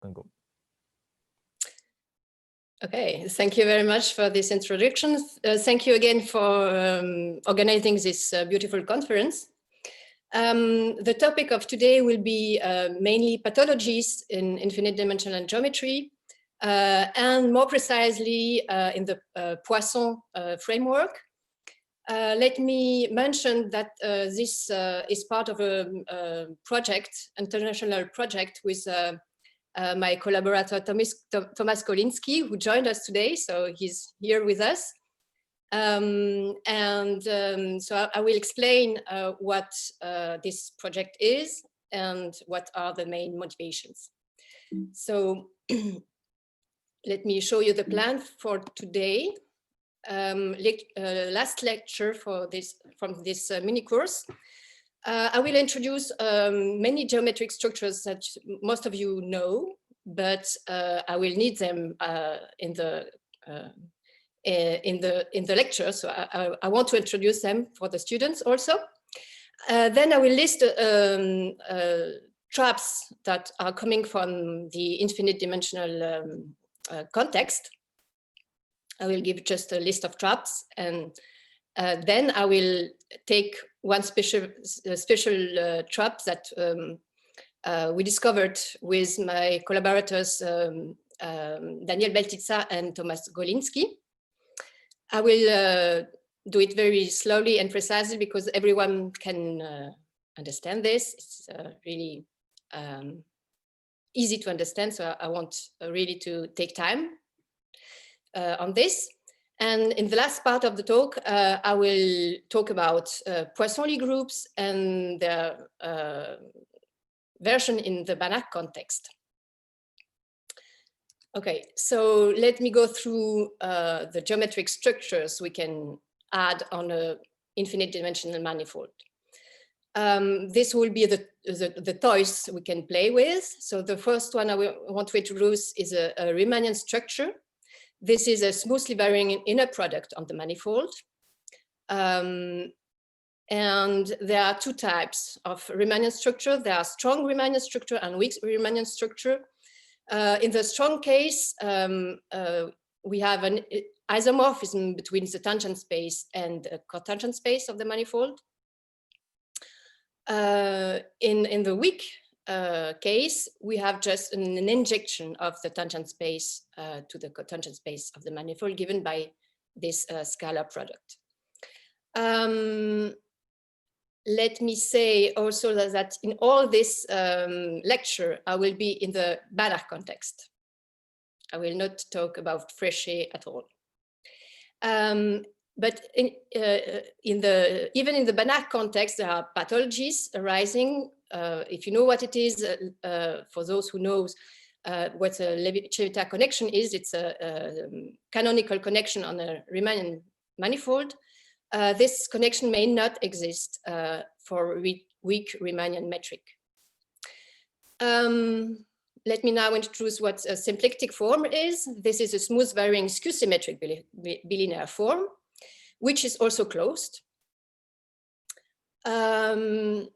can go. Okay, thank you very much for this introduction. Thank you again for organizing this beautiful conference. The topic of today will be mainly pathologies in infinite dimensional geometry, and more precisely in the Poisson framework. Let me mention that this is part of a project, international project with my collaborator Thomas Kolinski, who joined us today, so he's here with us. So I will explain what this project is and what are the main motivations. So let me show you the plan for today. Last lecture for this from this mini course. I will introduce many geometric structures that most of you know, but I will need them in the lecture. So I want to introduce them for the students also. Then I will list traps that are coming from the infinite dimensional context. I will give just a list of traps, and then I will take one special trap that we discovered with my collaborators Daniel Beltitsa and Thomas Golinski. I will do it very slowly and precisely because everyone can understand this. It's really easy to understand, so I want really to take time on this. And in the last part of the talk, I will talk about Poisson-Lie groups and their version in the Banach context. Okay, so let me go through the geometric structures we can add on an infinite dimensional manifold. This will be the toys we can play with. So the first one I want to introduce is a Riemannian structure. This is a smoothly varying inner product on the manifold. And there are two types of Riemannian structure. There are strong Riemannian structure and weak Riemannian structure. In the strong case, we have an isomorphism between the tangent space and the cotangent space of the manifold. In the weak case, we have just an injection of the tangent space to the cotangent space of the manifold given by this scalar product. Let me say also that in all this lecture, I will be in the Banach context. I will not talk about Fréchet at all. But even in the Banach context, there are pathologies arising. If you know what it is, for those who knows what a Levi-Civita connection is, it's a canonical connection on a Riemannian manifold. This connection may not exist for weak Riemannian metric. Let me now introduce what a symplectic form is. This is a smooth varying skew-symmetric bilinear form, which is also closed. There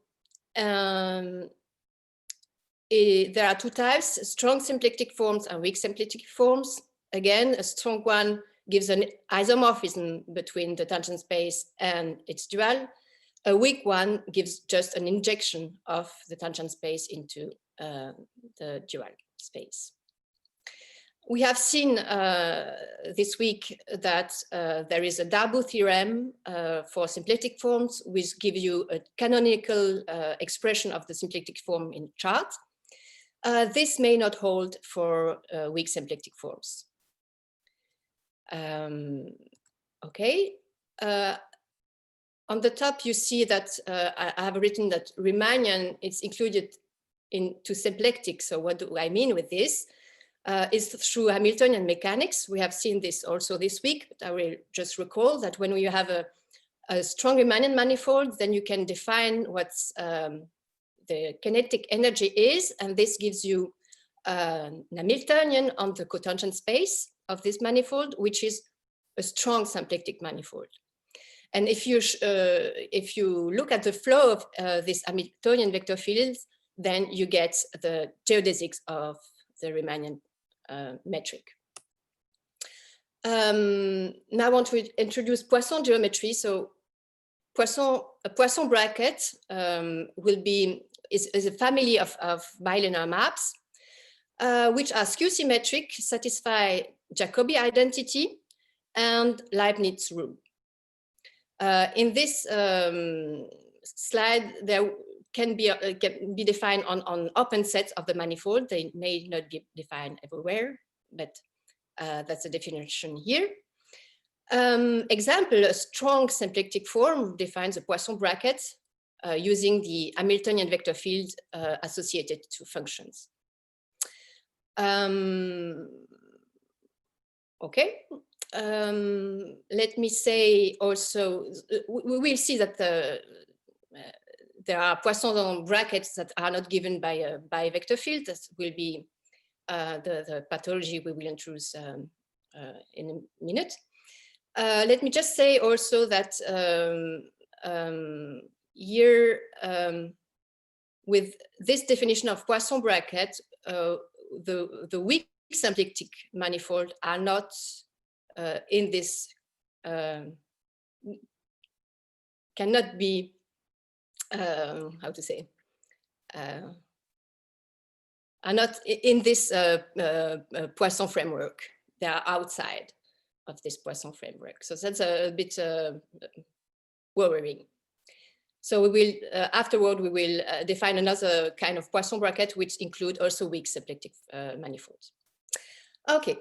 are two types, strong symplectic forms and weak symplectic forms. Again, a strong one gives an isomorphism between the tangent space and its dual. A weak one gives just an injection of the tangent space into the dual space. We have seen this week that there is a Darboux theorem for symplectic forms, which give you a canonical expression of the symplectic form in chart. This may not hold for weak symplectic forms. Okay. On the top, you see that I have written that Riemannian is included into symplectic. So what do I mean with this? Is through Hamiltonian mechanics. We have seen this also this week, but I will just recall that when you have a strong Riemannian manifold, then you can define what the kinetic energy is, and this gives you an Hamiltonian on the cotangent space of this manifold, which is a strong symplectic manifold. And if you look at the flow of this Hamiltonian vector fields, then you get the geodesics of the Riemannian metric. Now I want to introduce Poisson geometry. So a Poisson bracket is a family of bilinear maps which are skew-symmetric, satisfy Jacobi identity and Leibniz rule. In this slide, there can be defined on open sets of the manifold. They may not be defined everywhere, but that's a definition here. Example, a strong symplectic form defines a Poisson bracket using the Hamiltonian vector field associated to functions. Okay, let me say also, we will see that there are Poisson brackets that are not given by a vector field. That will be the pathology we will introduce in a minute. Let me just say also that here, with this definition of Poisson bracket, the weak symplectic manifold are not in this, cannot be, how to say, are not in this Poisson framework. They are outside of this Poisson framework. So that's a bit worrying. So we will, afterward, we will define another kind of Poisson bracket, which include also weak symplectic manifolds. Okay.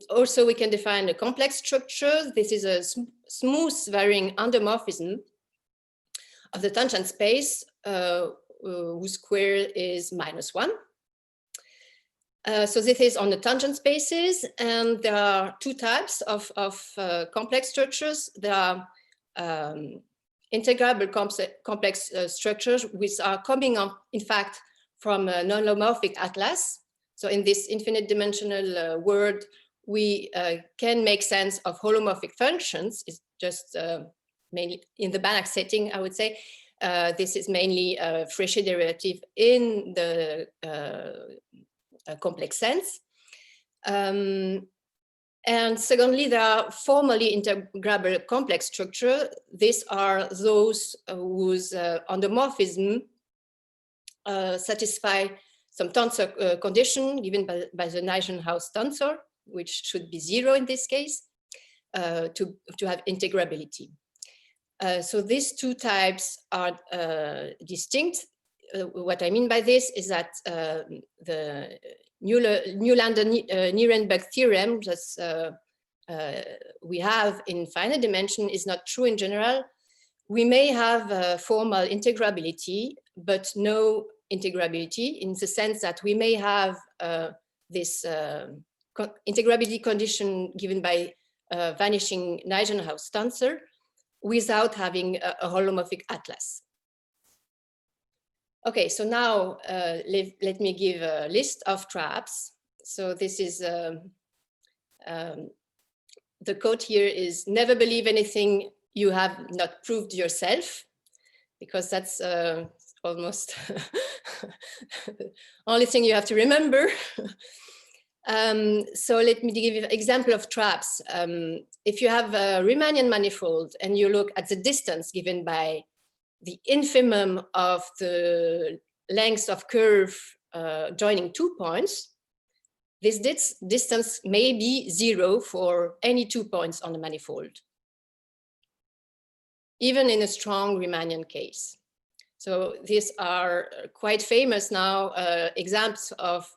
Also, we can define a complex structure. This is a smooth varying endomorphism of the tangent space whose square is -1. So this is on the tangent spaces, and there are two types of complex structures. There are integrable complex structures which are coming up, in fact, from a non-homomorphic atlas. So in this infinite dimensional world, we can make sense of holomorphic functions. It's just mainly in the Banach setting, I would say. This is mainly a Fréchet derivative in the complex sense. And secondly, there are formally integrable complex structure. These are those whose endomorphism satisfy some tensor condition given by the Nijenhuis tensor, which should be 0 in this case, to have integrability. So these two types are distinct. What I mean by this is that the Newlander-Nirenberg theorem that we have in finite dimension is not true in general. We may have formal integrability, but no integrability, in the sense that we may have this integrability condition given by vanishing Nijenhuis tensor without having a holomorphic atlas. Okay, so now let me give a list of traps. So this is, the quote here is, never believe anything you have not proved yourself, because that's almost the only thing you have to remember. So let me give you an example of traps. If you have a Riemannian manifold and you look at the distance given by the infimum of the length of curve joining 2 points, this distance may be 0 for any 2 points on the manifold, even in a strong Riemannian case. So these are quite famous now examples of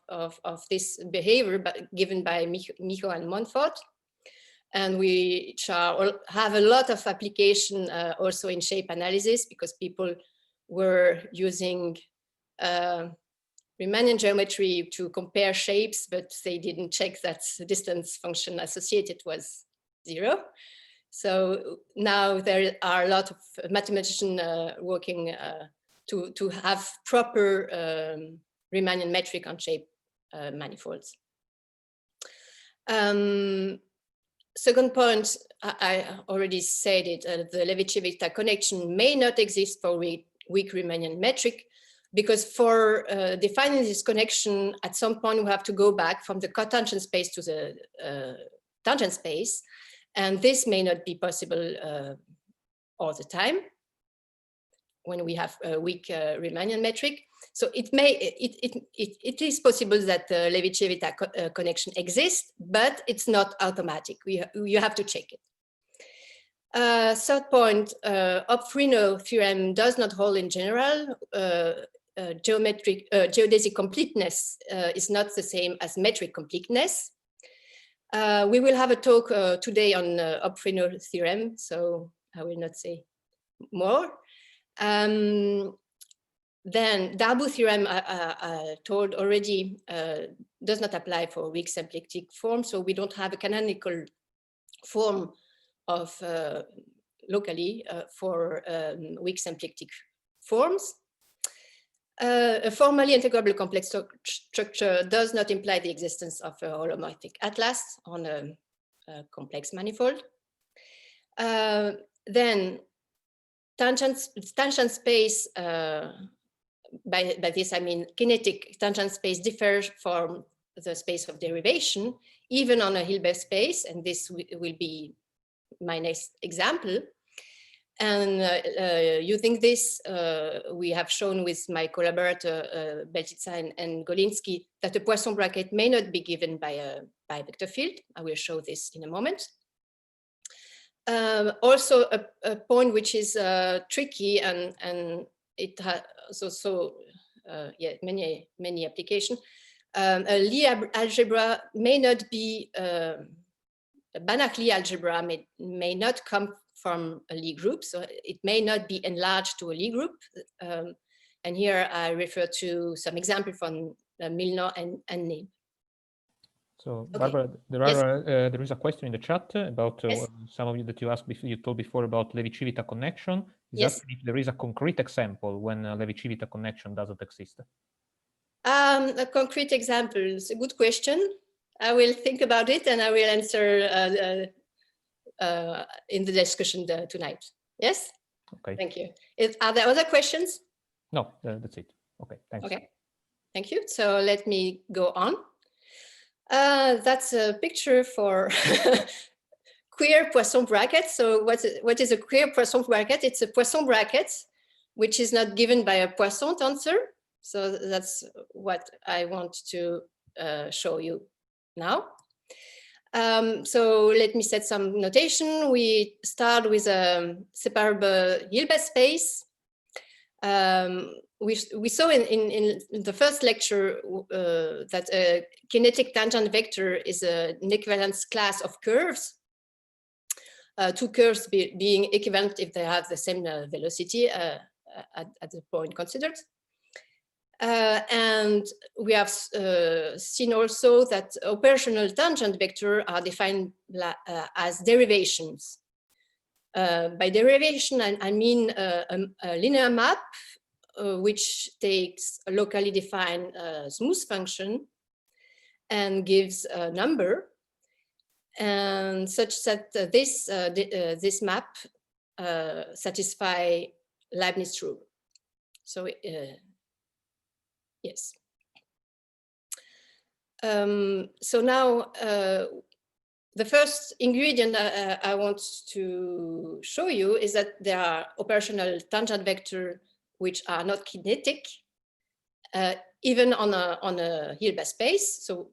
this behavior given by Michaud and Montfort, and which have a lot of application also in shape analysis, because people were using Riemannian geometry to compare shapes, but they didn't check that the distance function associated was 0. So now there are a lot of mathematicians working to have proper Riemannian metric on shape manifolds. Second point, I already said it, the Levi-Civita connection may not exist for weak Riemannian metric, because for defining this connection, at some point we have to go back from the cotangent space to the tangent space, and this may not be possible all the time when we have a weak Riemannian metric. So it is possible that the Levi-Civita connection exists, but it's not automatic. You have to check it. Third point, Hopf-Reno theorem does not hold in general. Geodesic completeness is not the same as metric completeness. We will have a talk today on Hopf-Reno theorem, so I will not say more. Then Darboux theorem, I told already, does not apply for weak symplectic form, so we don't have a canonical form of locally for weak symplectic forms. A formally integrable complex structure does not imply the existence of a holomorphic atlas on a complex manifold. Then tangent space, by this I mean kinetic tangent space, differs from the space of derivation, even on a Hilbert space, and this will be my next example. And using this, we have shown with my collaborator Beltitsa and Golinsky that a Poisson bracket may not be given by a vector field. I will show this in a moment. Also, a point which is tricky, and it has yeah, many applications. A Lie algebra may not be a Banach Lie algebra may not come from a Lie group, so it may not be enlarged to a Lie group. And here I refer to some example from Milnor and Neb. So, Okay. Barbara, there is a question in the chat about Yes. some of you that you told before about Levi-Civita connection. Is Yes. asking if there is a concrete example when a Levi-Civita connection doesn't exist. A concrete example is a good question. I will think about it and I will answer in the discussion tonight. Yes? Okay. Thank you. Are there other questions? No, that's it. Okay, thanks. Okay, thank you. So let me go on. That's a picture for queer Poisson bracket. So what is a queer Poisson bracket? It's a Poisson bracket which is not given by a Poisson tensor. So that's what I want to show you now. So let me set some notation. We start with a separable Hilbert space. We saw in the first lecture that a kinetic tangent vector is an equivalence class of curves. Two curves being equivalent if they have the same velocity at the point considered. And we have seen also that operational tangent vectors are defined as derivations. By derivation, I mean a linear map which takes a locally defined smooth function and gives a number, and such that this map satisfy Leibniz rule. So yes. So now the first ingredient I want to show you is that there are operational tangent vectors which are not kinetic, even on a Hilbert space. So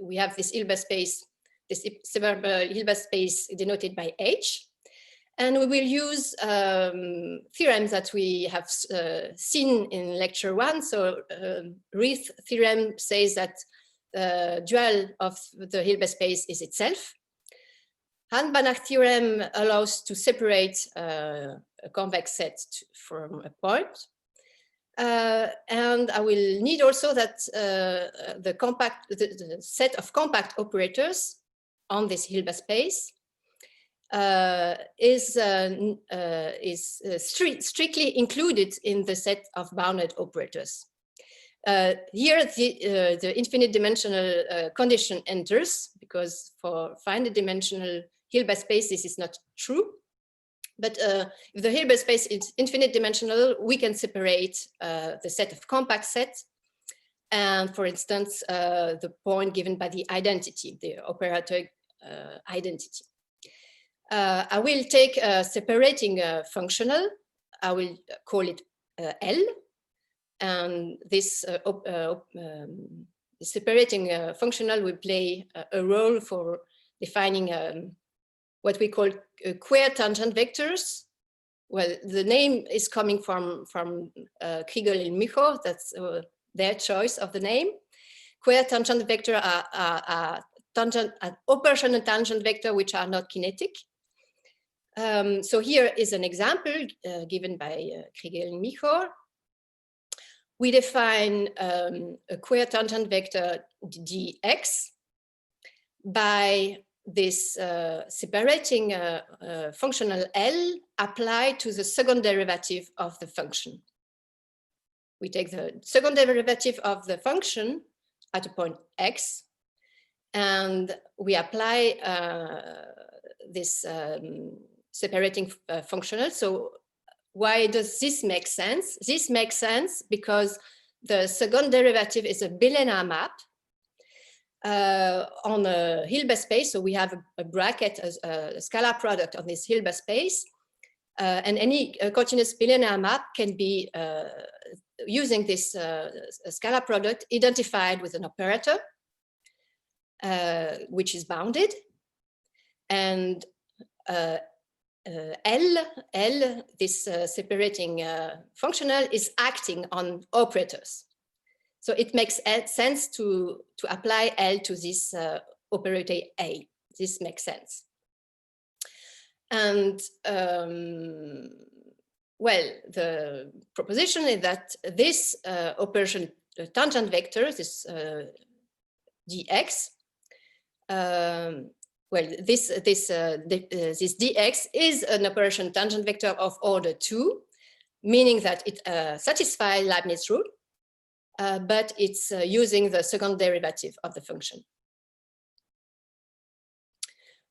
we have this Hilbert space, this Hilbert space denoted by H. And we will use theorems that we have seen in lecture 1. So Reith theorem says that the dual of the Hilbert space is itself. Hahn-Banach theorem allows to separate a convex set from a point. And I will need also that the set of compact operators on this Hilbert space is strictly included in the set of bounded operators. Here, the infinite dimensional condition enters, because for finite dimensional Hilbert space, this is not true. But if the Hilbert space is infinite dimensional, we can separate the set of compact sets. And for instance, the point given by the identity, the operator identity. I will take a separating functional. I will call it L. And this separating functional will play a role for defining what we call queer tangent vectors. Well, the name is coming from Kriegel and Micho. That's their choice of the name. Queer tangent vector are operational tangent vector which are not kinetic. So here is an example given by Kriegel and Micho. We define a queer tangent vector dx by this separating functional L applied to the second derivative of the function. We take the second derivative of the function at a point x, and we apply this separating functional. So why does this make sense? This makes sense because the second derivative is a bilinear map on a Hilbert space. So we have a bracket, a scalar product on this Hilbert space. And any continuous bilinear map can be, using this scalar product, identified with an operator, which is bounded. And L, this separating functional, is acting on operators. So it makes sense to apply L to this operator A. This makes sense. And well, the proposition is that this operation tangent vector, this dx, well, this dx is an operation tangent vector of order 2, meaning that it satisfies Leibniz rule, but it's using the second derivative of the function.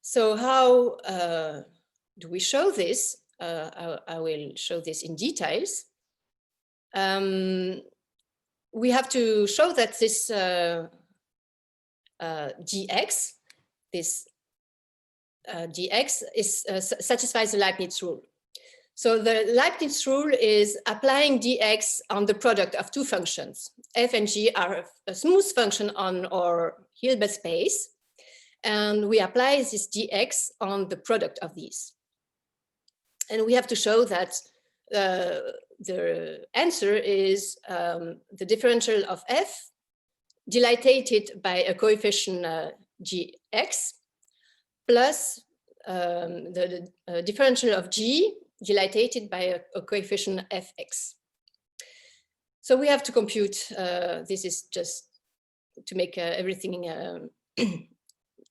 So how do we show this? I will show this in details. We have to show that this dx, this dx satisfies the Leibniz rule. So the Leibniz rule is applying dx on the product of two functions. F and g are a smooth function on our Hilbert space, and we apply this dx on the product of these. And we have to show that the answer is the differential of f dilated by a coefficient gx plus the differential of g dilated by a coefficient fx. So we have to compute, this is just to make everything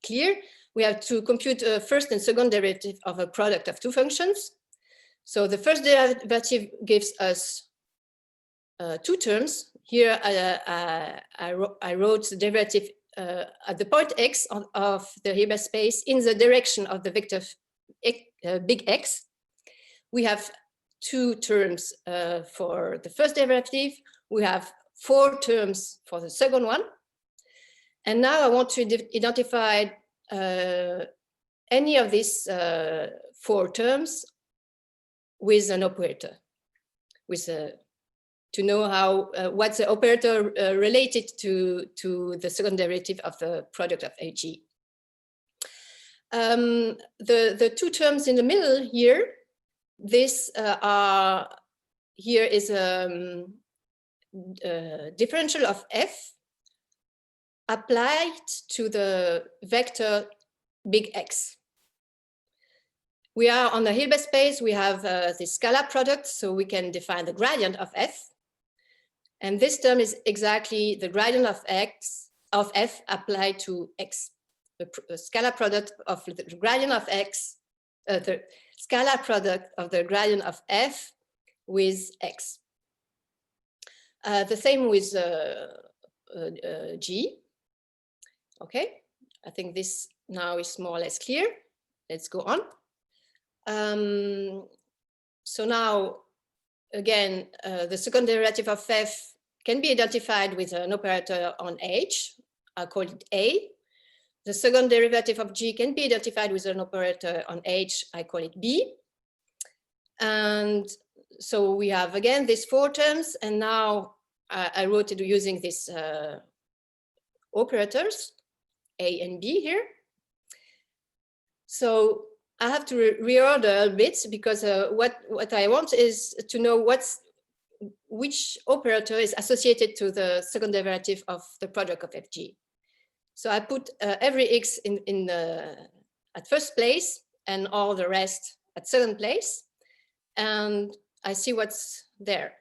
clear. We have to compute first and second derivative of a product of two functions. So the first derivative gives us two terms. Here I wrote the derivative at the point x of the Hilbert space in the direction of the vector big X. We have two terms for the first derivative. We have four terms for the second one. And now I want to identify any of these four terms with an operator, with to know how what's the operator related to the second derivative of the product of AG. The two terms in the middle here, this here is a differential of f applied to the vector big X. We are on the Hilbert space, we have this scalar product, so we can define the gradient of f. And this term is exactly the gradient of f applied to x. The scalar product of the gradient of x, the scalar product of the gradient of f with x. The same with g. Okay, I think this now is more or less clear. Let's go on. So now, again, the second derivative of f can be identified with an operator on H. I call it A. The second derivative of G can be identified with an operator on H. I call it B. And so we have, again, these 4 terms. And now I wrote it using these operators, A and B here. So I have to reorder a bit because what I want is to know which operator is associated to the second derivative of the product of Fg. So I put every x at first place and all the rest at second place, and I see what's there.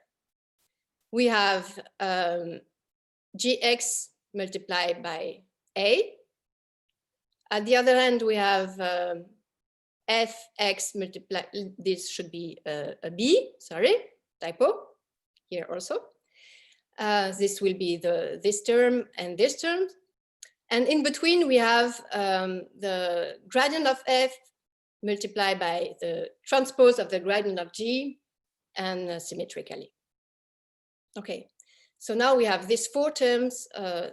We have gx multiplied by a. At the other end, we have fx multiplied, this should be a b, sorry, typo here also. This will be this term and this term. And in between, we have the gradient of f multiplied by the transpose of the gradient of g, and symmetrically. Okay, so now we have these 4 terms,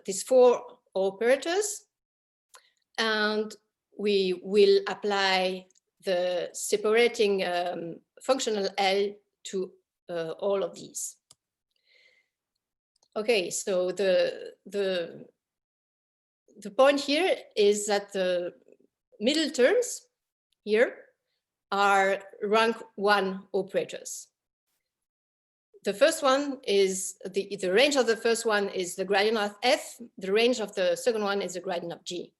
these 4 operators, and we will apply the separating functional L to all of these. Okay, so the point here is that the middle terms here are rank 1 operators. The first one is the range of the first one is the gradient of f. The range of the second one is the gradient of g.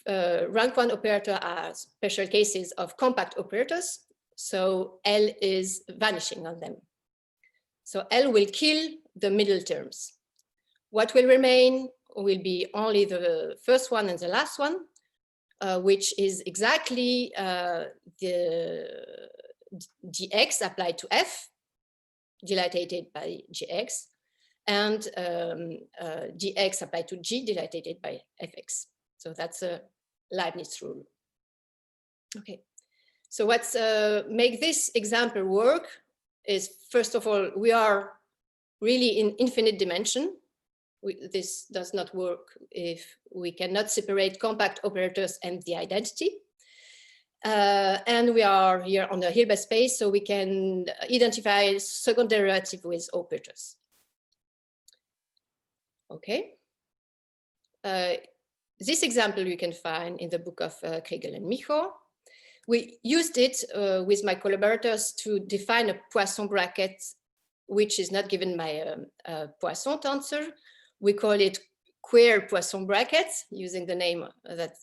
Rank 1 operator are special cases of compact operators, so L is vanishing on them. So L will kill the middle terms. What will remain will be only the first one and the last one, which is exactly the dx applied to f, dilated by gx, and dx applied to g, dilated by fx. So that's a Leibniz rule. Okay, so what's make this example work is, first of all, we are really in infinite dimension. This does not work if we cannot separate compact operators and the identity. And we are here on the Hilbert space, so we can identify second derivative with operators. Okay. This example you can find in the book of Kriegel and Micho. We used it with my collaborators to define a Poisson bracket, which is not given by a Poisson tensor. We call it queer Poisson bracket, using the name that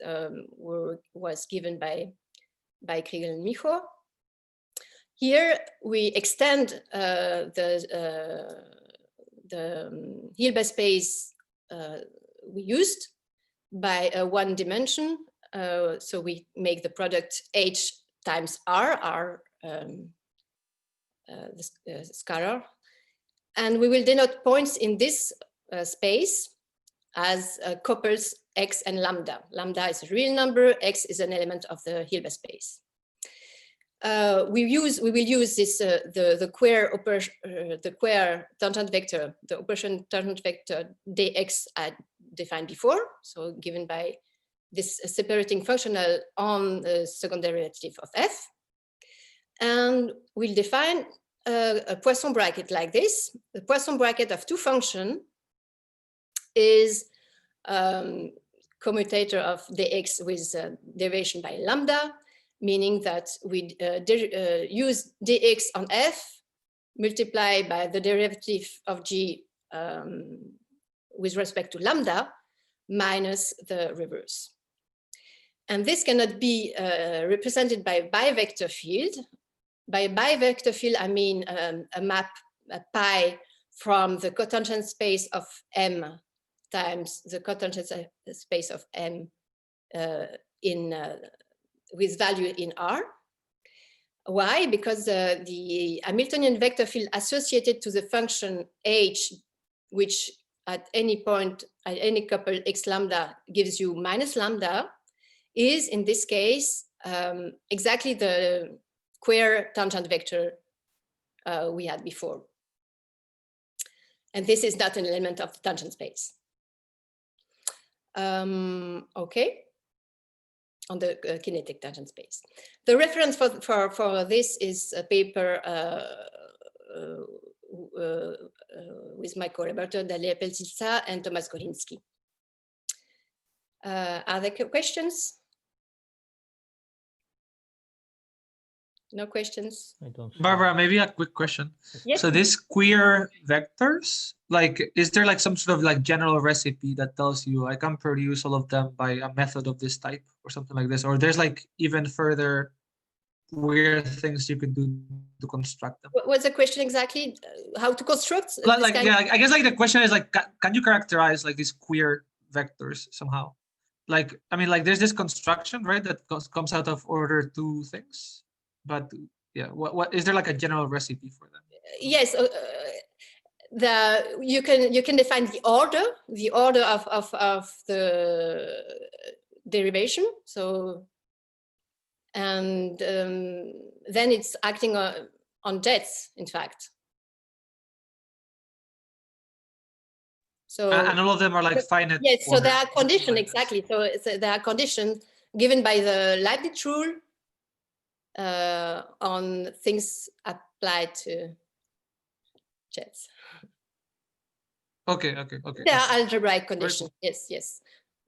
was given by Kriegel and Micho. Here we extend the Hilbert space we used by 1 dimension. So we make the product H times R, the scalar. And we will denote points in this space as couples x and lambda. Lambda is a real number, x is an element of the Hilbert space. We will use this the queer tangent vector, the operation tangent vector dx I defined before, so given by this separating functional on the second derivative of f, and we'll define a Poisson bracket like this. The Poisson bracket of 2 functions is commutator of dx with derivation by lambda, meaning that we use dx on f multiplied by the derivative of g with respect to lambda minus the reverse. And this cannot be represented by a bivector field. By a bivector field, I mean a map, a pi, from the cotangent space of M times the cotangent space of M with value in R. Why? Because the Hamiltonian vector field associated to the function H, which at any point, at any couple x lambda gives you minus lambda, is in this case exactly the square tangent vector we had before. And this is not an element of the tangent space. Okay, on the kinetic tangent space. The reference for this is a paper with my collaborator Dalia Peltitsa and Thomas Golinski. Are there questions? No questions? I don't see. Barbara, maybe a quick question. Yes. So these queer vectors, like, is there like some sort of like general recipe that tells you I can produce all of them by a method of this type or something like this? Or there's like even further weird things you could do to construct them? What's the question exactly? How to construct? Like yeah, I guess like the question is like, can you characterize like these queer vectors somehow? Like, I mean, like there's this construction, right, that comes out of order 2 things. But yeah, what is there like a general recipe for them? Yes, you can define the order of the derivation. So, and then it's acting on jets, in fact. So and all of them are like finite. Yes, so they are order, conditioned like exactly. So they are conditioned given by the Leibniz rule. On things applied to jets. Okay. They are algebraic conditions. Cool.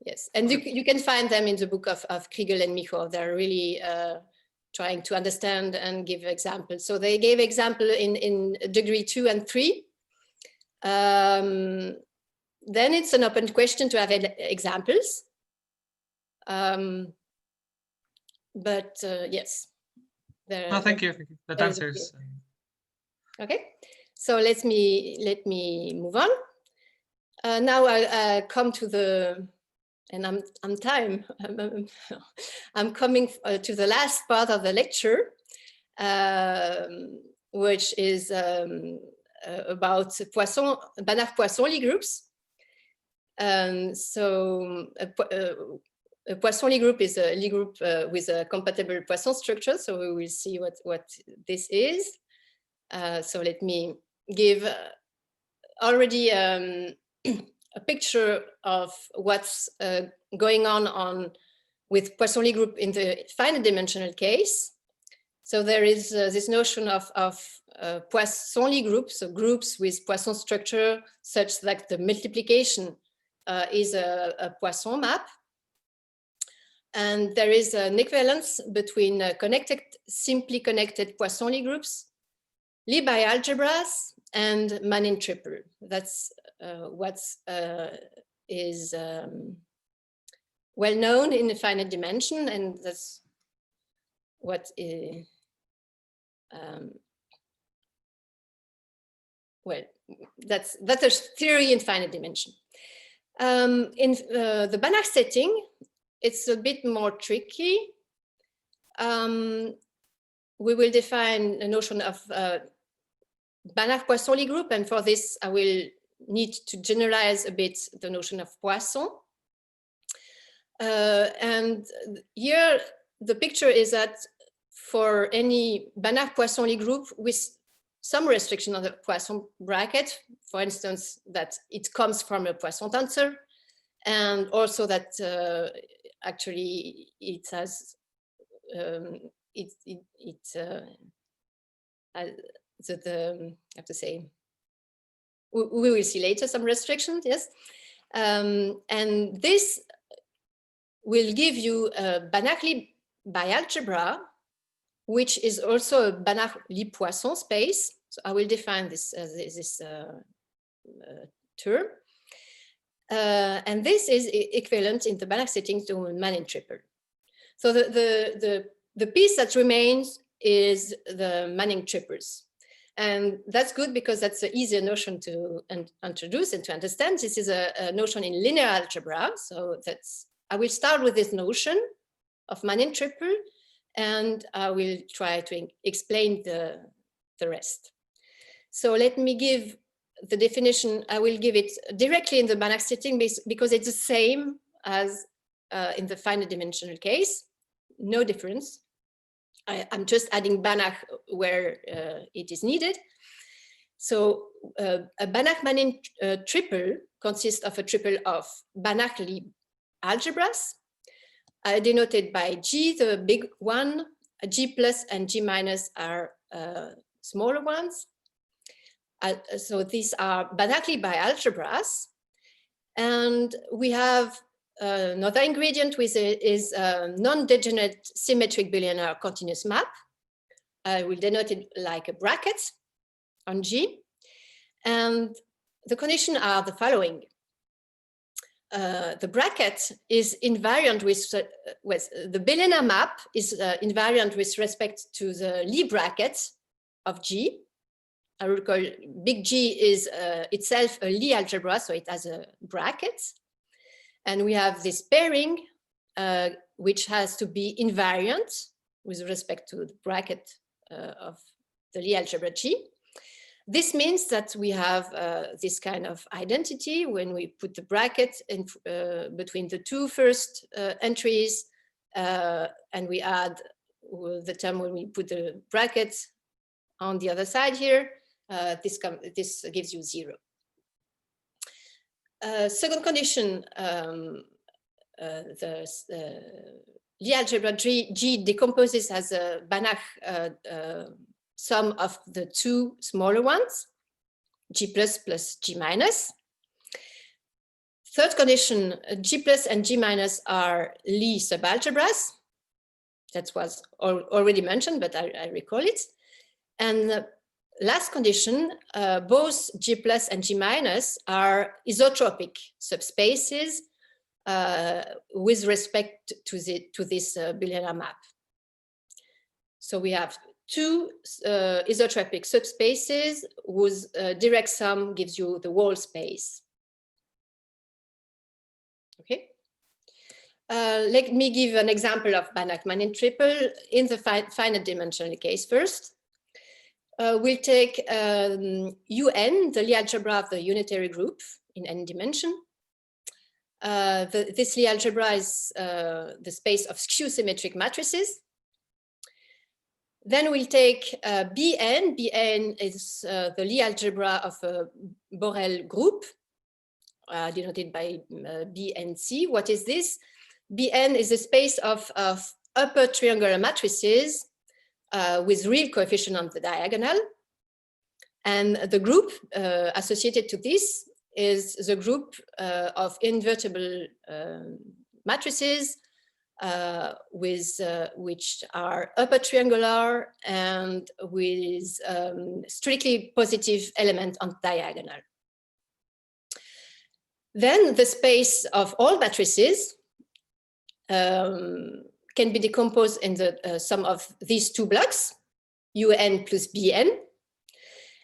Yes. And you can find them in the book of Kriegel and Michor. They're really trying to understand and give examples. So they gave example in degree 2 and 3. Then it's an open question to have examples. But yes. No, thank you. That answers. Okay, so let me move on. Now I come to the, and I'm coming to the last part of the lecture, which is about Banach-Poisson-Lie groups. So a Poisson-Lie group is a Lie group with a compatible Poisson structure. So we will see what this is. So let me give already a picture of what's going on with Poisson-Lie group in the finite dimensional case. So there is this notion of Poisson-Lie groups, so groups with Poisson structure such that the multiplication is a Poisson map. And there is an equivalence between simply connected Poisson-Lie groups, Lie bialgebras, and Manin triple. That's what is well known in the finite dimension, and that's what is, well, that's a theory in finite dimension. In the Banach setting, it's a bit more tricky. We will define a notion of Banach-Poisson-Lie group, and for this I will need to generalize a bit the notion of Poisson. And here the picture is that for any Banach-Poisson-Lie group with some restriction on the Poisson bracket, for instance, that it comes from a Poisson tensor, and also that actually it has I have to say, we will see later some restrictions, yes. And this will give you a Banach-Lie bialgebra, which is also a Banach-Lie Poisson space. So I will define this term. And this is equivalent in the Banach setting to Manin triple. So the piece that remains is the Manin triples. And that's good because that's an easier notion to introduce and to understand. This is a notion in linear algebra. So I will start with this notion of Manin triple, and I will try to explain the rest. So let me give the definition. I will give it directly in the Banach setting because it's the same as in the finite dimensional case. no difference. I'm just adding Banach where it is needed. So a Banach-Manin triple consists of a triple of Banach-Lie algebras, denoted by G, the big one. G plus and G minus are smaller ones. So these are Banach-Lie bialgebras. And we have another ingredient with it is a non-degenerate symmetric bilinear continuous map. I will denote it like a bracket on G. And the conditions are the following. The bracket is invariant with the bilinear map is invariant with respect to the Lie bracket of G. I recall big G is itself a Lie algebra, so it has a bracket. And we have this pairing, which has to be invariant with respect to the bracket of the Lie algebra G. This means that we have this kind of identity when we put the bracket in, between the two first entries, and we add the term when we put the bracket on the other side here. This gives you 0. Second condition, the Lie algebra G decomposes as a Banach sum of the two smaller ones, G plus plus G minus. Third condition, G plus and G minus are Lie subalgebras. That was already mentioned, but I recall it. And last condition, both G plus and G minus are isotropic subspaces with respect to this bilinear map. So we have two isotropic subspaces whose direct sum gives you the whole space. Okay. Let me give an example of Banach-Manin triple in the finite dimensional case first. We'll take UN, the Lie algebra of the unitary group in n dimension. This Lie algebra is the space of skew-symmetric matrices. Then we'll take Bn. Bn is the Lie algebra of a Borel group, denoted by Bnc. What is this? Bn is a space of upper triangular matrices with real coefficient on the diagonal. And the group associated to this is the group of invertible matrices which are upper triangular and with strictly positive element on diagonal. Then the space of all matrices can be decomposed in the sum of these two blocks, UN plus Bn.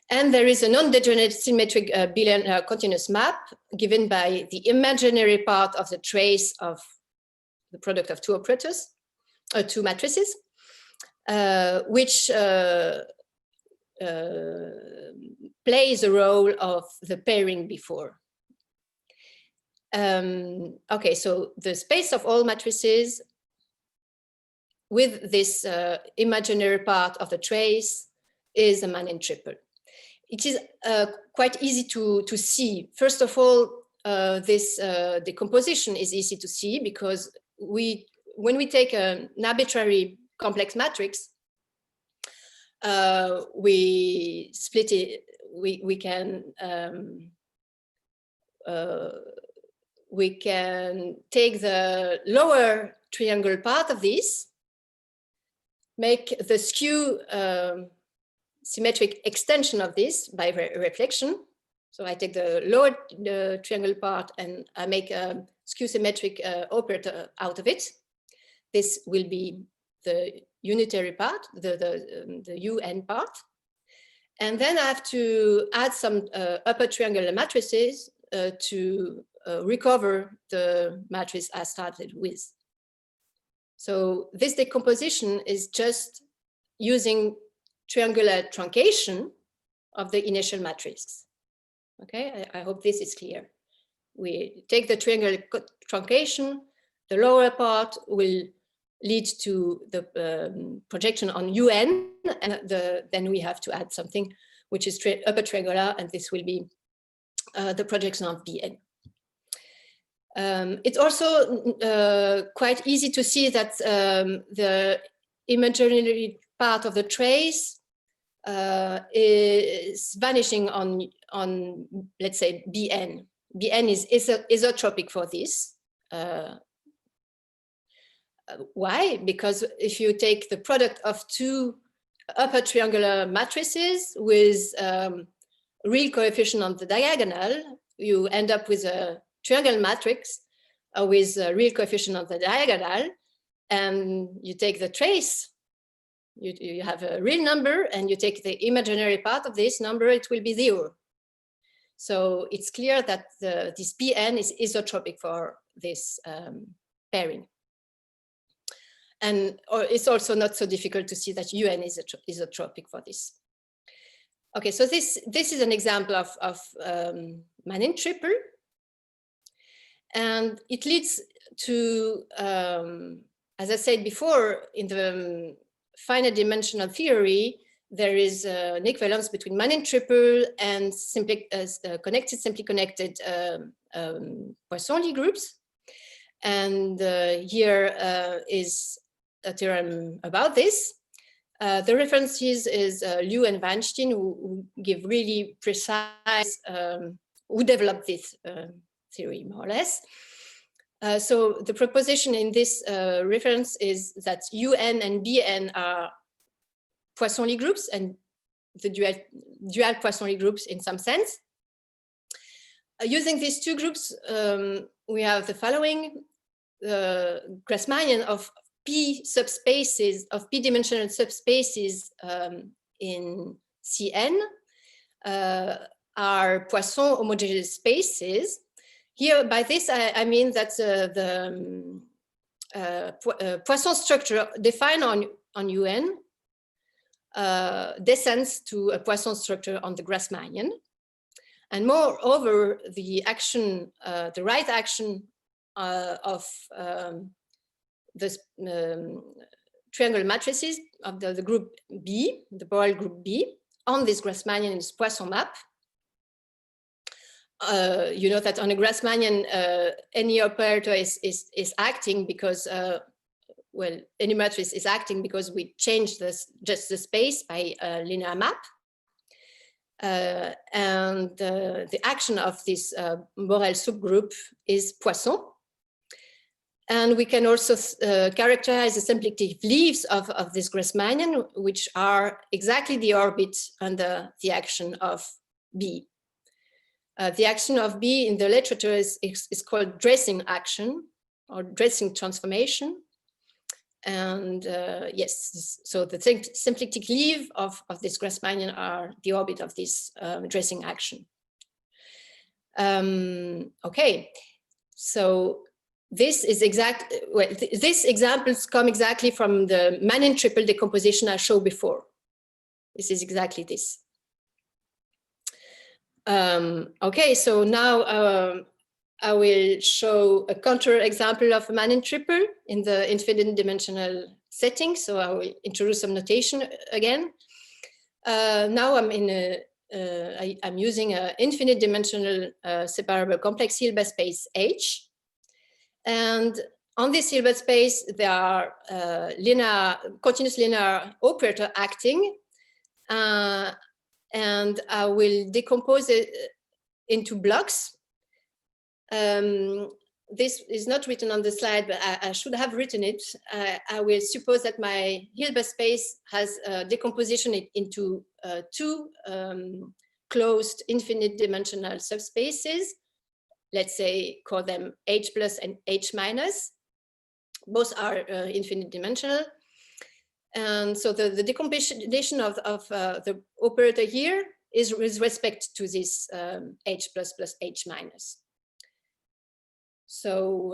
And there is a non-degenerate symmetric bilinear continuous map given by the imaginary part of the trace of the product of two operators, or two matrices, which plays the role of the pairing before. Okay, so the space of all matrices with this imaginary part of the trace is a Manin triple. It is quite easy to see. First of all, this decomposition is easy to see because when we take an arbitrary complex matrix, we split it. We can take the lower triangle part of this, make the skew symmetric extension of this by reflection. So I take the lower triangle part and I make a skew symmetric operator out of it. This will be the unitary part, the UN part. And then I have to add some upper triangular matrices to recover the matrix I started with. So this decomposition is just using triangular truncation of the initial matrix. Okay, I hope this is clear. We take the triangular truncation, the lower part will lead to the projection on UN, and then we have to add something which is upper triangular, and this will be the projection of Bn. It's also quite easy to see that the imaginary part of the trace is vanishing on let's say Bn. Bn is isotropic for this. Why? Because if you take the product of two upper triangular matrices with real coefficient on the diagonal, you end up with a triangle matrix with a real coefficient on the diagonal, and you take the trace, you have a real number, and you take the imaginary part of this number, it will be 0. So it's clear that this Bn is isotropic for this pairing. And it's also not so difficult to see that UN is isotropic for this. Okay, so this is an example of Manin triple. And it leads to, as I said before, in the finite dimensional theory, there is an equivalence between Manin triple and simply connected Poisson-Lie groups. And here is a theorem about this. The references is Liu and Weinstein, who give really precise, who developed this theory more or less. So the proposition in this reference is that UN and Bn are Poisson-Lie groups, and the dual Poisson-Lie groups in some sense. Using these two groups, we have the following: the Grassmannian of P subspaces, of P-dimensional subspaces in Cn are Poisson homogeneous spaces. Here, by this, I mean that the Poisson structure defined on UN descends to a Poisson structure on the Grassmannian. And moreover, the action, the right action of the triangle matrices of the group B, the Borel group B, on this Grassmannian is Poisson map. You know that on a Grassmannian, any operator is acting because, well, any matrix is acting because we change just the space by a linear map. And the action of this Borel subgroup is Poisson. And we can also characterize the symplectic leaves of this Grassmannian, which are exactly the orbit under the action of B. The action of B in the literature is called dressing action or dressing transformation. And yes, so the symplectic leaf of this Grassmannian are the orbit of this dressing action. Okay, so this is these examples come exactly from the Manin triple decomposition I showed before. This is exactly this. Okay, so now I will show a counter example of a Manin triple in the infinite dimensional setting. So I will introduce some notation again. Now I'm in I'm using an infinite dimensional separable complex Hilbert space H. And on this Hilbert space, there are continuous linear operator acting. And I will decompose it into blocks. This is not written on the slide, but I should have written it. I will suppose that my Hilbert space has a decomposition into two closed infinite dimensional subspaces. Let's say call them H plus and H minus. Both are infinite dimensional. And so the decomposition of the operator here is with respect to this H plus plus H minus. So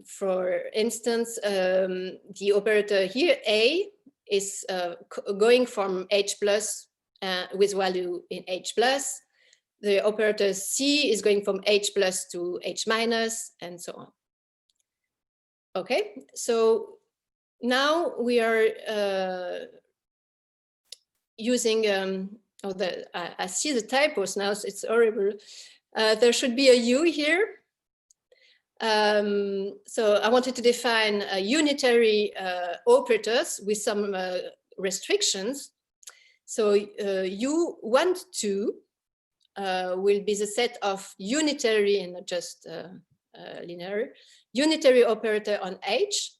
for instance, the operator here, A, is going from H plus with value in H plus. The operator C is going from H plus to H minus, and so on. Okay, so now we are using, I see the typos now, so it's horrible. There should be a U here. So I wanted to define unitary operators with some restrictions. So U12 will be the set of unitary and not just linear, unitary operator on H,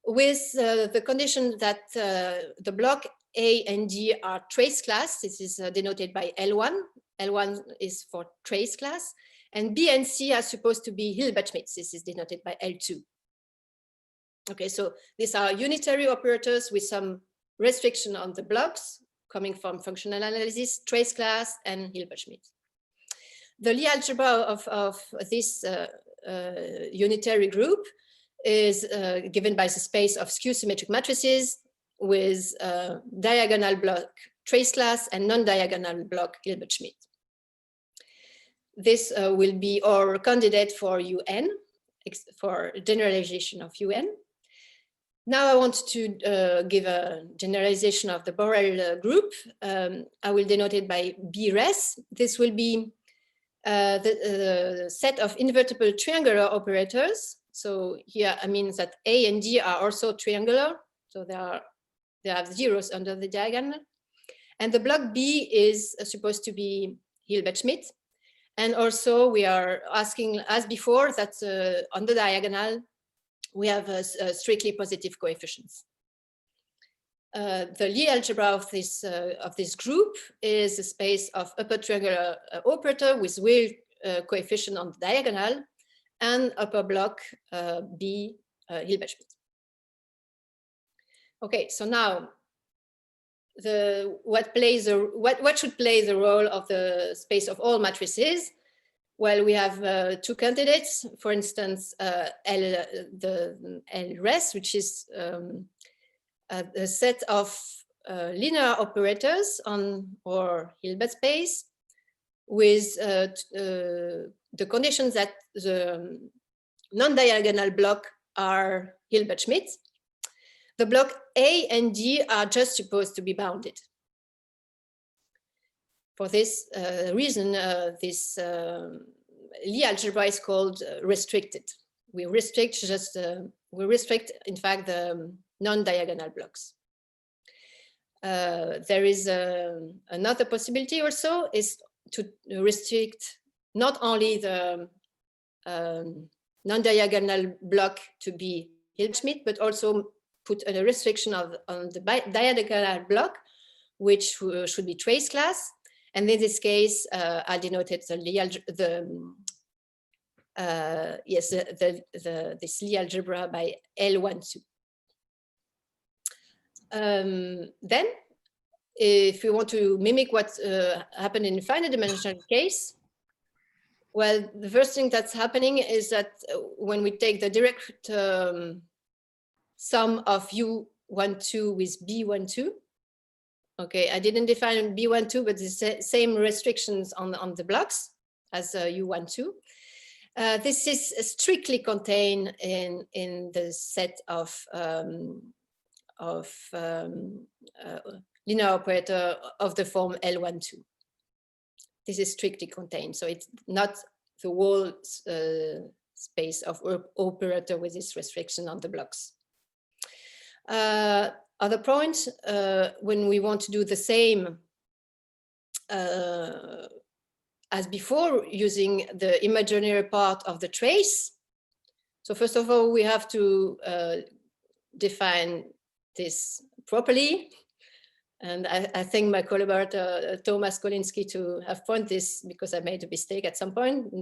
with the condition that the block A and D are trace class. This is denoted by L1. L1 is for trace class. And B and C are supposed to be Hilbert-Schmitz. This is denoted by L2. Okay, so these are unitary operators with some restriction on the blocks coming from functional analysis, trace class, and Hilbert-Schmitz. The Lie algebra of this unitary group is given by the space of skew symmetric matrices with diagonal block trace class and non-diagonal block Hilbert-Schmitz. This will be our candidate for UN, for generalization of UN. Now I want to give a generalization of the Borel group. I will denote it by BRES. This will be the set of invertible triangular operators. So here I mean that A and D are also triangular. So they have zeros under the diagonal. And the block B is supposed to be Hilbert-Schmitz. And also we are asking, as before, that on the diagonal, we have strictly positive coefficients. The Lie algebra of this group is a space of upper triangular operator with real coefficient on the diagonal and upper block B Hilbert-Schmitz. Okay, so now what should play the role of the space of all matrices? Well, we have two candidates, for instance, the L-res, which is a set of linear operators on our Hilbert space with the conditions that the non-diagonal block are Hilbert-Schmitz. The block A and D are just supposed to be bounded. For this reason, this Lie algebra is called restricted. We restrict in fact, the non-diagonal blocks. There is another possibility also is to restrict not only the non-diagonal block to be Hilbert-Schmitz, but also put a restriction on the diagonal block, which should be trace class. And in this case, I denoted this Lie algebra by L12. Then, if we want to mimic what happened in finite dimensional case, well, the first thing that's happening is that when we take the direct sum of U12 with B12, okay, I didn't define B12, but the same restrictions on the blocks as U12. This is strictly contained in the set of linear operator of the form L12. This is strictly contained, so it's not the whole space of operator with this restriction on the blocks. Other point, when we want to do the same as before, using the imaginary part of the trace. So first of all, we have to define this properly. And I think my collaborator, Thomas Kolinsky, to have pointed this because I made a mistake at some point.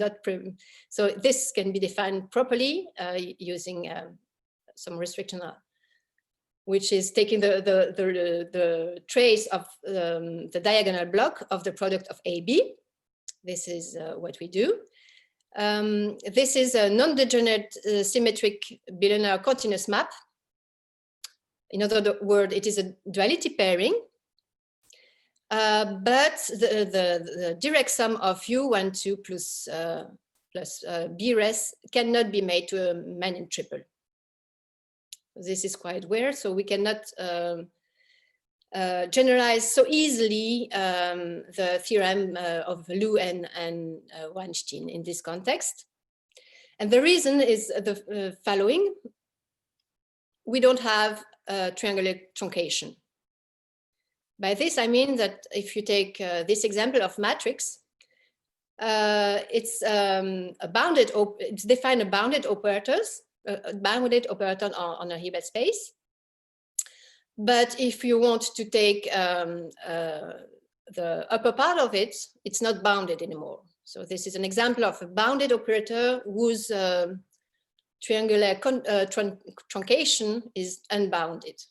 So this can be defined properly using some restriction, which is taking the trace of the diagonal block of the product of AB. This is what we do. This is a non-degenerate symmetric bilinear continuous map. In other words, it is a duality pairing, but the direct sum of U12 plus BRES cannot be made to a Manin triple. This is quite weird, so we cannot generalize so easily the theorem of Liu and Weinstein in this context. And the reason is the following. We don't have triangular truncation. By this, I mean that if you take this example of matrix, it's defined a bounded operators, bounded operator on a Hilbert space. But if you want to take the upper part of it, it's not bounded anymore. So this is an example of a bounded operator whose triangular truncation is unbounded.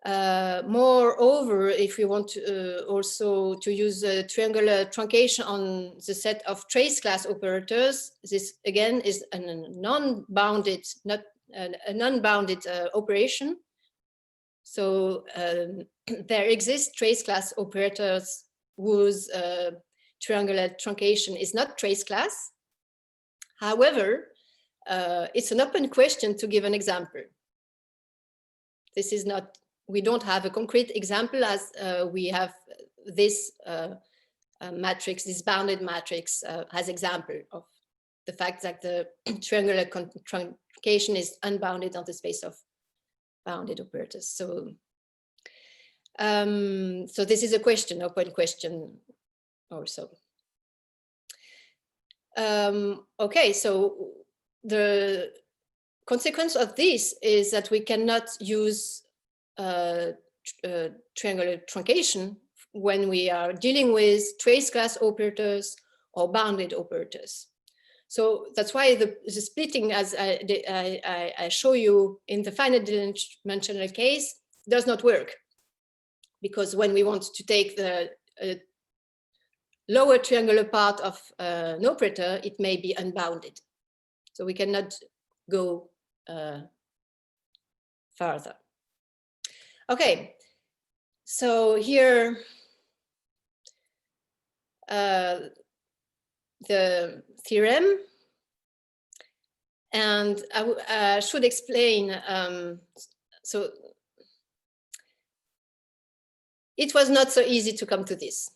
Moreover, if we want to, also to use a triangular truncation on the set of trace class operators, this again is a non-bounded, not an unbounded operation. So there exist trace class operators whose triangular truncation is not trace class. However, it's an open question to give an example. This is not, we don't have a concrete example as we have this matrix, this bounded matrix as example of the fact that the triangular truncation is unbounded on the space of bounded operators. So, so this is a question, open question also. Okay, so the consequence of this is that we cannot use triangular truncation when we are dealing with trace class operators or bounded operators. So that's why the splitting, as I show you in the finite dimensional case, does not work. Because when we want to take the lower triangular part of an operator, it may be unbounded. So we cannot go further. Okay, so here the theorem, and I should explain. So it was not so easy to come to this.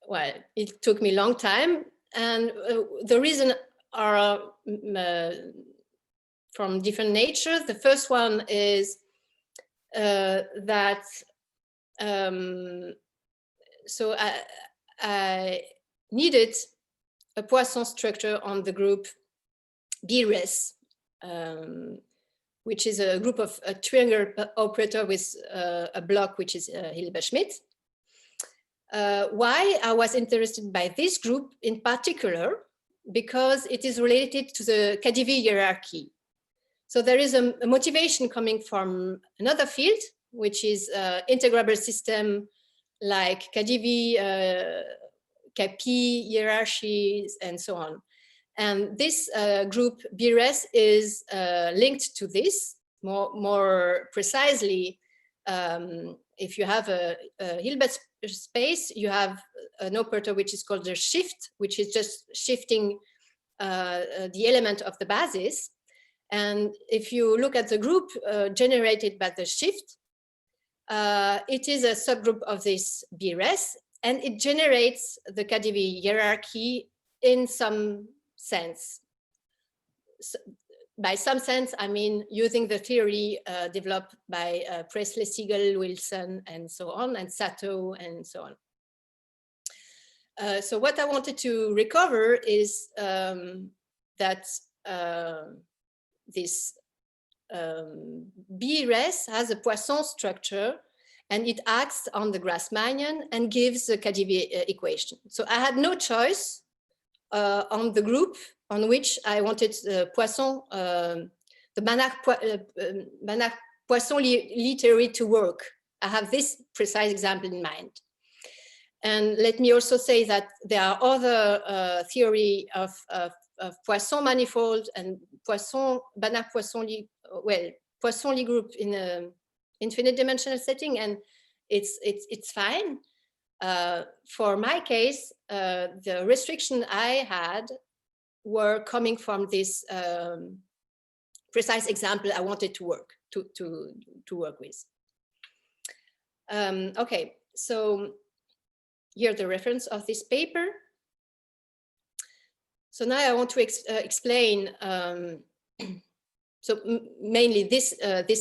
Well, it took me a long time, and the reason are from different nature. The first one is that so I needed a Poisson structure on the group BRES, which is a group of a triangular operator with a block which is Hilbert-Schmidt. Why I was interested by this group in particular, because it is related to the KdV hierarchy. So there is a motivation coming from another field, which is integrable system like KdV, Kp hierarchies, and so on. And this group BRES is linked to this. More precisely, if you have a Hilbert space, you have an operator which is called the shift, which is just shifting the element of the basis. And if you look at the group generated by the shift, it is a subgroup of this BRES, and it generates the KdV hierarchy in some sense. So, by some sense, I mean using the theory developed by Presley, Siegel, Wilson, and so on, and Sato, and so on. So what I wanted to recover is that this BRES has a Poisson structure, and it acts on the Grassmannian and gives the KdV equation. So I had no choice on the group on which I wanted Poisson, the Banach-Poisson-Lie theory to work. I have this precise example in mind. And let me also say that there are other theory of Poisson manifold and Poisson, Banach-Poisson-Lie, well, Poisson-Lie group in an infinite dimensional setting, and it's fine. For my case, the restriction I had were coming from this precise example I wanted to work with. Okay, so here's the reference of this paper. So now I want to explain. So mainly this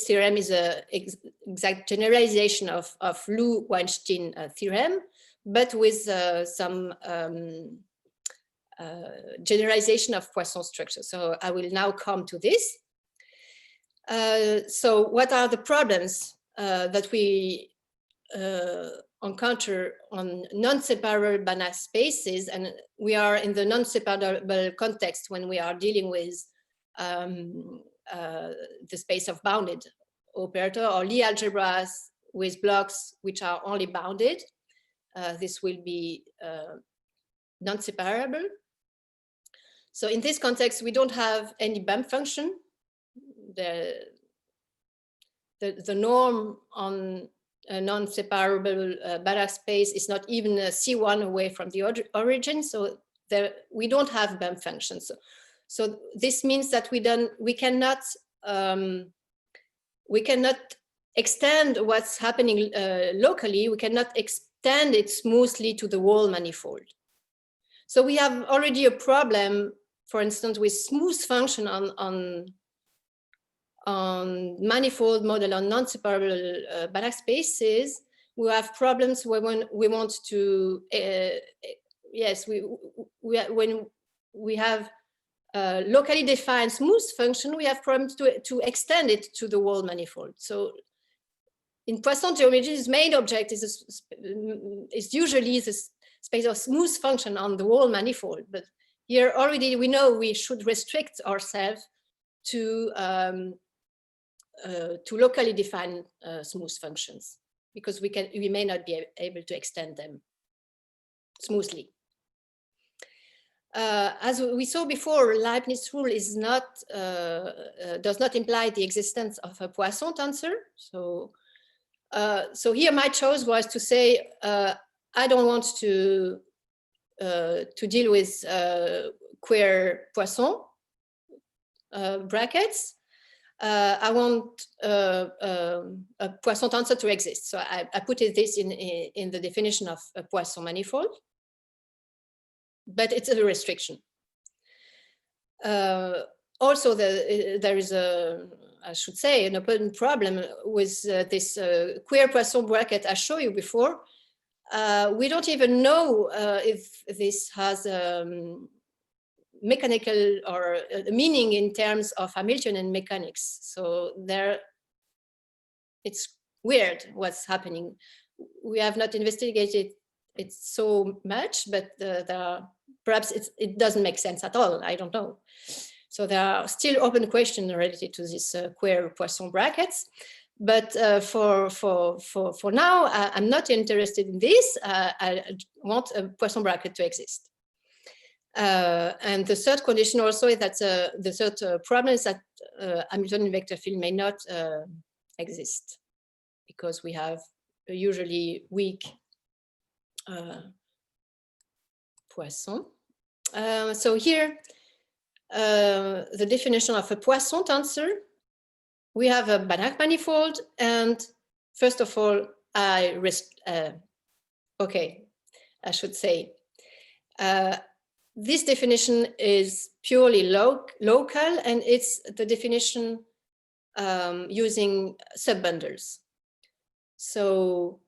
theorem is a exact generalization of Liu-Weinstein theorem, but with some generalization of Poisson structure. So I will now come to this. So what are the problems that we encounter on non-separable Banach spaces? And we are in the non-separable context when we are dealing with the space of bounded operator or Lie algebras with blocks which are only bounded. This will be non-separable. So in this context, we don't have any bump function. The norm on a non-separable Banach space is not even a C1 away from the origin. So we don't have bump functions. So this means that we cannot extend what's happening locally. We cannot extend it smoothly to the whole manifold. So we have already a problem, for instance, with smooth function on manifold model on non-separable Banach spaces. We have problems when we want to when we have locally defined smooth function, we have problems to extend it to the whole manifold. So in Poisson geometry, its main object is usually the space of smooth function on the whole manifold. But here already we know we should restrict ourselves to locally defined smooth functions, because we may not be able to extend them smoothly. As we saw before, Leibniz rule is not does not imply the existence of a Poisson tensor. So here my choice was to say I don't want to deal with queer Poisson brackets. I want a Poisson tensor to exist. So I put this in the definition of a Poisson manifold. But it's a restriction. Also, there is I should say, an open problem with this queer Poisson bracket I showed you before. We don't even know if this has mechanical or meaning in terms of Hamiltonian mechanics. So it's weird what's happening. We have not investigated it so much, but perhaps it doesn't make sense at all. I don't know. So there are still open questions related to this queer Poisson brackets. But for now, I'm not interested in this. I want a Poisson bracket to exist. And the third condition also is that the third problem is that Hamiltonian vector field may not exist, because we have a usually weak Poisson. So here, the definition of a Poisson tensor, we have a Banach manifold, and first of all, I should say, this definition is purely local, and it's the definition using subbundles. So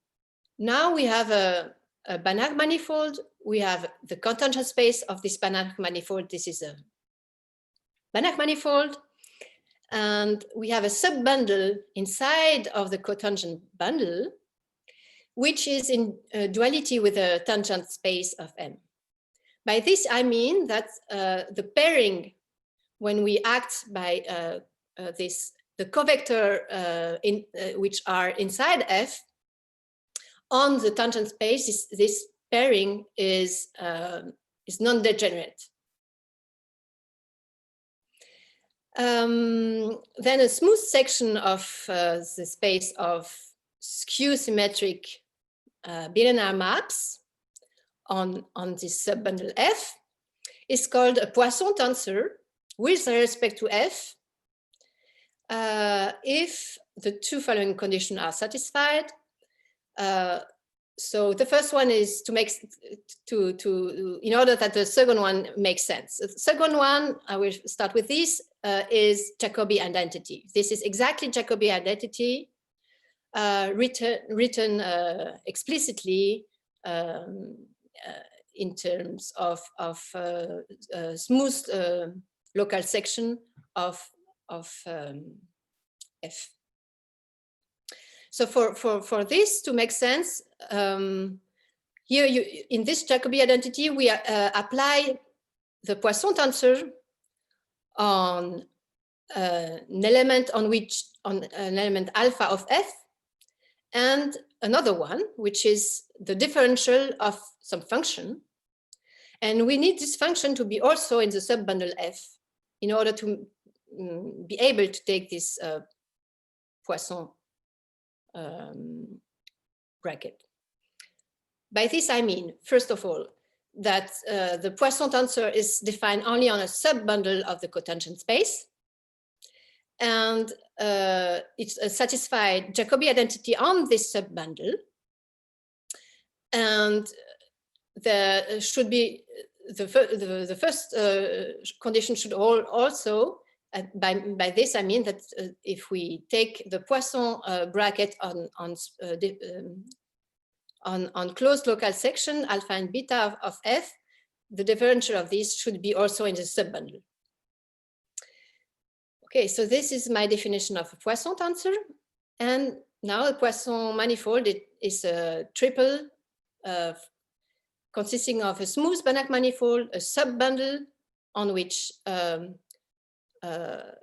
now we have a Banach manifold. We have the cotangent space of this Banach manifold. This is a Banach manifold. And we have a subbundle inside of the cotangent bundle, which is in duality with a tangent space of M. By this, I mean that the pairing, when we act by the covector which are inside F, on the tangent space, this pairing is non-degenerate. Then a smooth section of the space of skew symmetric bilinear maps on this subbundle F is called a Poisson tensor with respect to F, if the two following conditions are satisfied. So the first one is to make in order that the second one makes sense. The second one, I will start with this, is Jacobi identity. This is exactly Jacobi identity written explicitly in terms of smooth local section of F. So for this to make sense, here in this Jacobi identity, we apply the Poisson tensor on an element on an element alpha of F, and another one, which is the differential of some function. And we need this function to be also in the subbundle F in order to be able to take this Poisson bracket. By this, I mean, first of all, that the Poisson tensor is defined only on a subbundle of the cotangent space. And it's a satisfied Jacobi identity on this subbundle. And there should be the first condition should also, by this I mean that if we take the Poisson bracket on closed local section alpha and beta of F, the differential of these should be also in the subbundle. Okay, so this is my definition of a Poisson tensor. And now a Poisson manifold is a triple consisting of a smooth Banach manifold, a subbundle on which a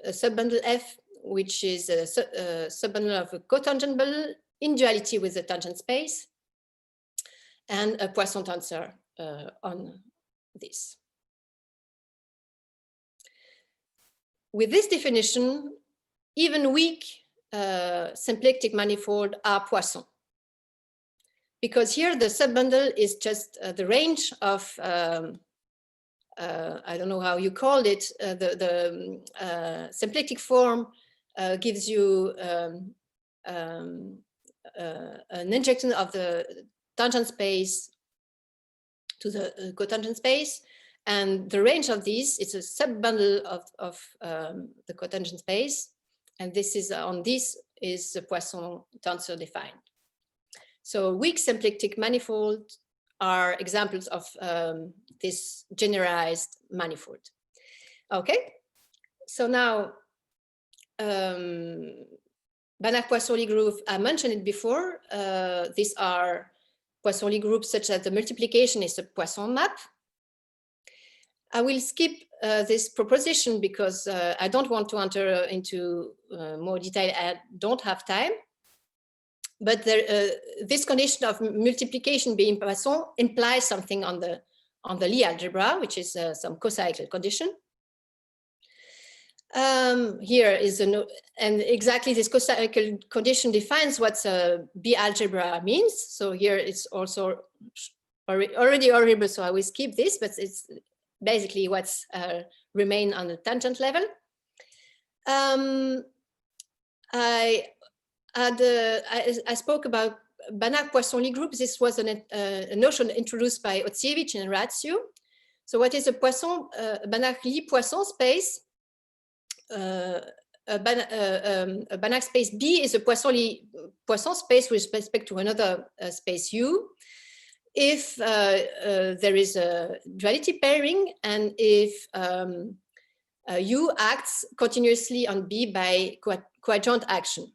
subbundle F, which is a subbundle of a cotangent bundle in duality with the tangent space, and a Poisson tensor on this. With this definition, even weak symplectic manifold are Poisson, because here the subbundle is just the range of I don't know how you called it. The symplectic form gives you an injection of the tangent space to the cotangent space. And the range of these is a subbundle of the cotangent space. And this is on this is the Poisson tensor defined. So weak symplectic manifolds are examples of this generalized manifold. Okay, so now Banach-Poisson-Lie group, I mentioned it before. These are Poisson-Lie groups such that the multiplication is a Poisson map. I will skip this proposition because I don't want to enter into more detail. I don't have time. But this condition of multiplication being Poisson implies something on the Lie algebra, which is some cocycle condition. Here is and exactly this cocycle condition defines what B algebra means. So here it's also already horrible, so I will skip this, but it's basically what's remain on the tangent level. I spoke about Banach-Poisson-Lie group. This was a notion introduced by Otsiewicz and Ratio. So what is a Poisson, Banach-Lie Poisson space? A Banach space B is a Poisson-Lie Poisson space with respect to another space U. If there is a duality pairing and if U acts continuously on B by coadjoint action.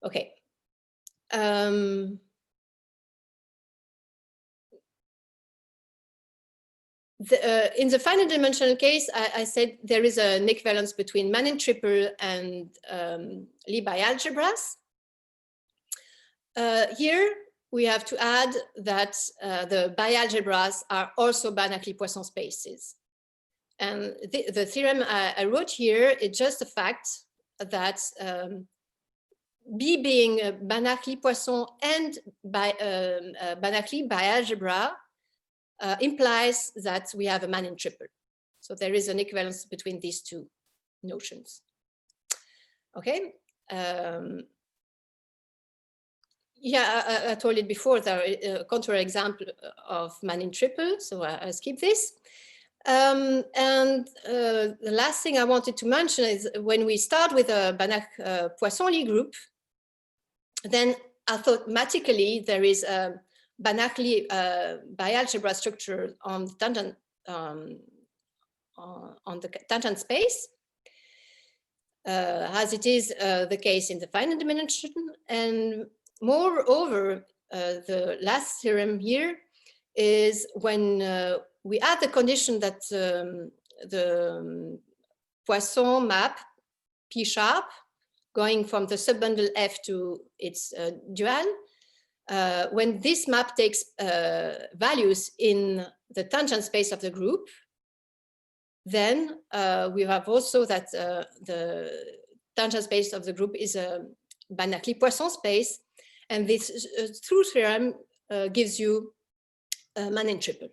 Okay. In the final dimensional case, I said there is an equivalence between Manin triple and Lie bialgebras. Here we have to add that the bialgebras are also Banach-Lie Poisson spaces. And the theorem I wrote here is just the fact that B being Banach-Lie Poisson and Banach-Lie bialgebra implies that we have a Manin triple. So there is an equivalence between these two notions. Okay. Yeah, I told it before, there are a contour example of Manin triple, so I'll skip this. And the last thing I wanted to mention is when we start with a Banach Poisson-Lie group, then automatically there is a Banach-Lie bialgebra structure on the tangent space, as it is the case in the finite dimension. And moreover, the last theorem here is when we add the condition that the Poisson map P sharp going from the subbundle F to its dual, when this map takes values in the tangent space of the group, then we have also that the tangent space of the group is a Banach-Lie Poisson space, and this through theorem gives you a Manin triple.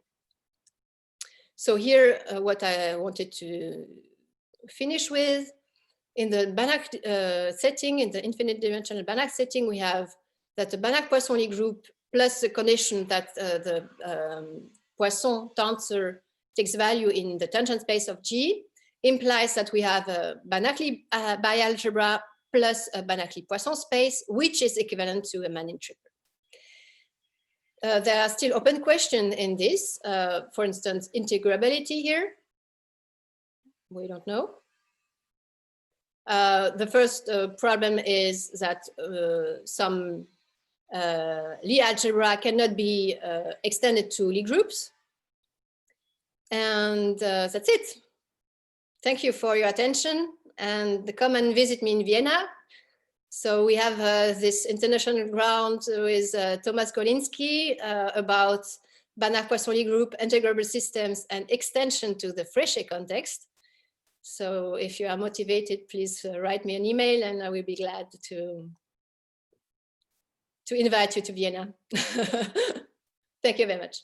So here, what I wanted to finish with, in the Banach setting, in the infinite dimensional Banach setting, we have that the Banach Poisson-Lie group plus the condition that the Poisson tensor takes value in the tangent space of G implies that we have a Banach-Lie bialgebra plus a Banach-Lie Poisson space, which is equivalent to a Manin triple. There are still open questions in this. For instance, integrability here. We don't know. The first problem is that some Lie algebra cannot be extended to Lie groups. And that's it. Thank you for your attention, and come and visit me in Vienna. So we have this international ground with Thomas Golinsky about Banach Poisson-Lie group, integrable systems, and extension to the Fréchet context. So if you are motivated, please write me an email and I will be glad to invite you to Vienna. Thank you very much.